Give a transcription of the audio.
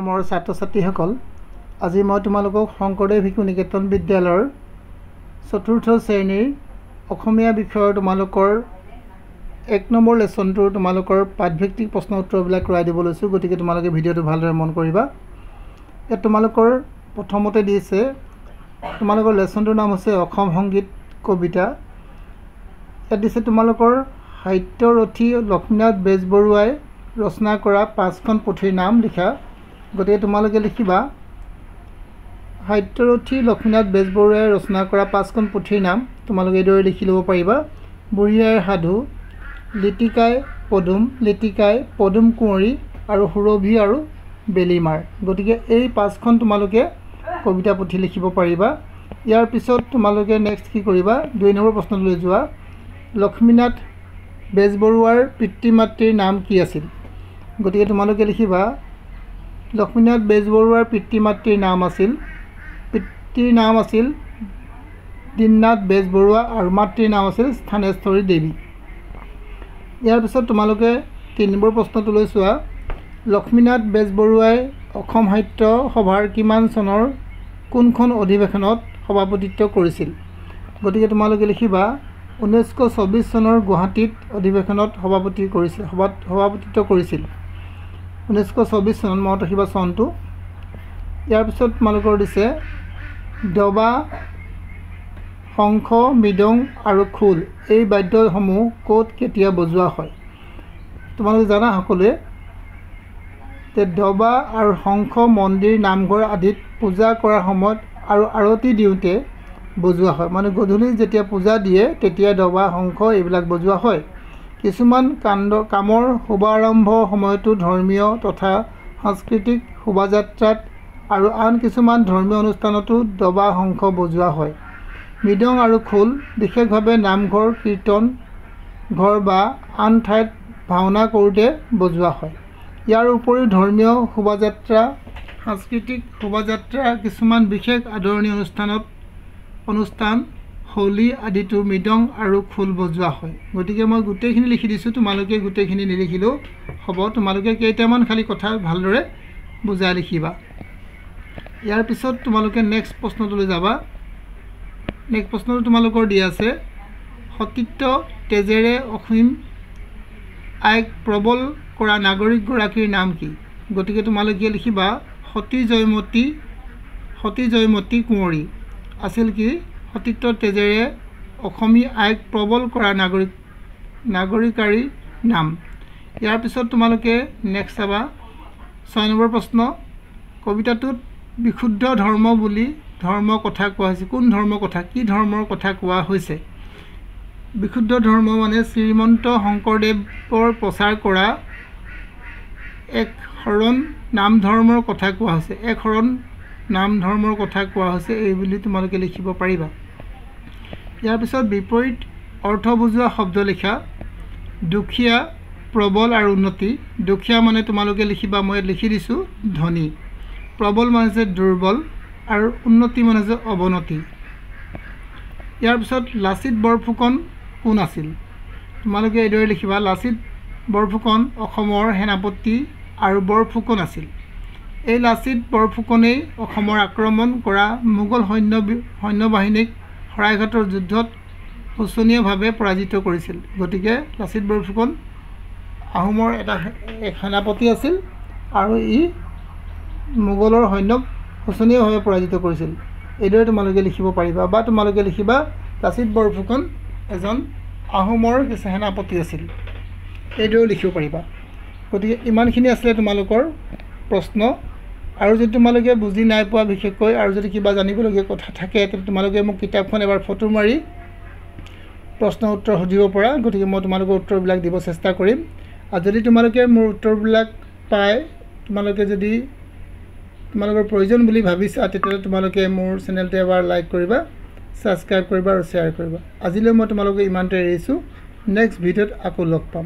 মোৰ ছাত্ৰ-ছাত্ৰীসকল, আজি মই তোমালোকক শংকৰদেৱ শিশু নিকেতন বিদ্যালয়ৰ ৪ৰ্থ শ্ৰেণীৰ অসমীয়া বিষয়ৰ তোমালোকৰ ১ নম্বৰ লেচনটোৰ তোমালোকৰ পাঠভিত্তিক প্ৰশ্ন উত্তৰবিলাক কৰাই দিব লৈছোঁ। গতিকে তোমালোকে ভিডিঅ'টো ভালদৰে মন কৰিবা। ইয়াত তোমালোকৰ প্ৰথমতে দিছে তোমালোকৰ লেচনটোৰ নাম হৈছে অসম সংগীত কবিতা। ইয়াত দিছে তোমালোকৰ সাহিত্যৰথী লক্ষ্মীনাথ বেজবৰুৱাই ৰচনা কৰা ৫খন পুথিৰ নাম লিখা। গতিকে তোমালোকে লিখিবা সাহিত্যৰথী লক্ষ্মীনাথ বেজবৰুৱাই ৰচনা কৰা ৫খন পুথিৰ নাম তোমালোকে এইদৰে লিখি ল'ব পাৰিবা। বুঢ়ী আইৰ সাধু, লিটিকাই পদুম কুঁৱৰী আৰু সুৰভি আৰু বেলিমাৰ। গতিকে এই ৫খন তোমালোকে কবিতা পুথি লিখিব পাৰিবা। ইয়াৰ পিছত তোমালোকে নেক্সট কি কৰিবা, ২ নম্বৰ প্ৰশ্নলৈ যোৱা। লক্ষ্মীনাথ বেজবৰুৱাৰ পিতৃ মাতৃৰ নাম কি আছিল? গতিকে তোমালোকে লিখিবা লক্ষ্মীনাথ বেজবৰুৱাৰ পিতৃ মাতৃৰ নাম আছিল দীননাথ বেজবৰুৱা আৰু মাতৃৰ নাম আছিল স্থানেশ্বৰী দেৱী। ইয়াৰ পিছত তোমালোকে ৩ নম্বৰ প্ৰশ্নটোলৈ চোৱা। লক্ষ্মীনাথ বেজবৰুৱাই অসম সাহিত্য সভাৰ কিমান চনৰ কোনখন অধিৱেশনত সভাপতিত্ব কৰিছিল? গতিকে তোমালোকে লিখিবা ১৯২৪ চনৰ গুৱাহাটীত অধিৱেশনত সভাপতিত্ব কৰিছিল। ১৯২৪ চনত মনত ৰাখিবা চনটো। ইয়াৰ পিছত তোমালোকৰ দিছে দবা, শংখ, মৃদং আৰু খোল এই বাদ্যসমূহ ক'ত কেতিয়া বজোৱা হয়? তোমালোকে জানা সকলোৱে যে দবা আৰু শংখ মন্দিৰ, নামঘৰ আদিত পূজা কৰাৰ সময়ত আৰু আৰতি দিওঁতে বজোৱা হয়। মানে গধূলি যেতিয়া পূজা দিয়ে তেতিয়া দবা, শংখ এইবিলাক বজোৱা হয়। কিছুমান কামৰ শুভাৰম্ভ সময়তো ধৰ্মীয় তথা সাংস্কৃতিক শোভাযাত্ৰাত আৰু আন কিছুমান ধৰ্মীয় অনুষ্ঠানতো দবা, শংখ বজোৱা হয়। মৃদং আৰু খোল বিশেষভাৱে নামঘৰ, কীৰ্তন ঘৰ বা আন ঠাইত ভাওনা কৰোঁতে বজোৱা হয়। ইয়াৰ উপৰিও ধৰ্মীয় শোভাযাত্ৰা, সাংস্কৃতিক শোভাযাত্ৰা, কিছুমান বিশেষ আদৰণি অনুষ্ঠান হোলী আদিতো মৃদং আৰু খোল বজোৱা হয়। গতিকে মই গোটেইখিনি লিখি দিছোঁ, তোমালোকে গোটেইখিনি নিলিখিলেও হ'ব। তোমালোকে কেইটামান খালী কথা ভালদৰে বুজাই লিখিবা। ইয়াৰ পিছত তোমালোকে নেক্সট প্ৰশ্নটোলৈ যাবা। নেক্সট প্ৰশ্নটো তোমালোকৰ দিয়া আছে সতীত্ব তেজেৰে অসীম আইক প্ৰবল কৰা নাগৰিকগৰাকীৰ নাম কি? গতিকে তোমালোকে লিখিবা সতী জয়মতী কোঁৱৰী আছিল কি সতীত্ব তেজেৰে অসমী আইক প্ৰবল কৰা নাগৰিকাৰীৰ নাম। ইয়াৰ পিছত তোমালোকে নেক্সট চাবা ৬ নম্বৰ প্ৰশ্ন। কবিতাটোত বিশুদ্ধ ধৰ্ম বুলি ধৰ্মৰ কথা কোৱা হৈছে। কোন ধৰ্মৰ কথা, কি ধৰ্মৰ কথা কোৱা হৈছে? বিশুদ্ধ ধৰ্ম মানে শ্ৰীমন্ত শংকৰদেৱৰ প্ৰচাৰ কৰা এক শৰণ নাম ধৰ্মৰ কথা কোৱা হৈছে। এক শৰণ নাম ধৰ্মৰ কথা কোৱা হৈছে এই বুলি তোমালোকে লিখিব পাৰিবা। ইয়াৰ পিছত বিপৰীত অৰ্থ বুজোৱা শব্দ লিখা। দুখীয়া, প্ৰবল আৰু উন্নতি। দুখীয়া মানে তোমালোকে লিখিবা, মই লিখি দিছোঁ ধনী। প্ৰবল মানে হৈছে দুৰ্বল আৰু উন্নতি মানে হৈছে অৱনতি। ইয়াৰ পিছত লাচিত বৰফুকন কোন আছিল? তোমালোকে এইদৰে লিখিবা লাচিত বৰফুকন অসমৰ সেনাপতি আৰু বৰফুকন আছিল। এই লাচিত বৰফুকনেই অসমৰ আক্ৰমণ কৰা মোগল সৈন্যবাহিনীক শৰাইঘাটৰ যুদ্ধত শোচনীয়ভাৱে পৰাজিত কৰিছিল। গতিকে লাচিত বৰফুকন আহোমৰ এক সেনাপতি আছিল আৰু ই মোগলৰ সৈন্যক শোচনীয়ভাৱে পৰাজিত কৰিছিল। এইদৰে তোমালোকে লিখিব পাৰিবা। বা তোমালোকে লিখিবা লাচিত বৰফুকন এজন আহোমৰ সেনাপতি আছিল। এইদৰেও লিখিব পাৰিবা। গতিকে ইমানখিনি আছিলে তোমালোকৰ প্ৰশ্ন। আৰু যদি তোমালোকে বুজি নাই পোৱা বিশেষকৈ আৰু যদি কিবা জানিবলগীয়া কথা থাকে তেতিয়া তোমালোকে মোক কিতাপখন এবাৰ ফটো মাৰি প্ৰশ্ন উত্তৰ সুধিব পৰা। গতিকে মই তোমালোকৰ উত্তৰবিলাক দিব চেষ্টা কৰিম। আৰু যদি তোমালোকে মোৰ উত্তৰবিলাক পাই তোমালোকে যদি তোমালোকৰ প্ৰয়োজন বুলি ভাবিছা তেতিয়াহ'লে তোমালোকে মোৰ চেনেলটো এবাৰ লাইক কৰিবা, ছাবস্ক্ৰাইব কৰিবা আৰু শ্বেয়াৰ কৰিবা। আজিলৈ মই তোমালোকে ইমানতে এৰিছোঁ। নেক্সট ভিডিঅ'ত আকৌ লগ পাম।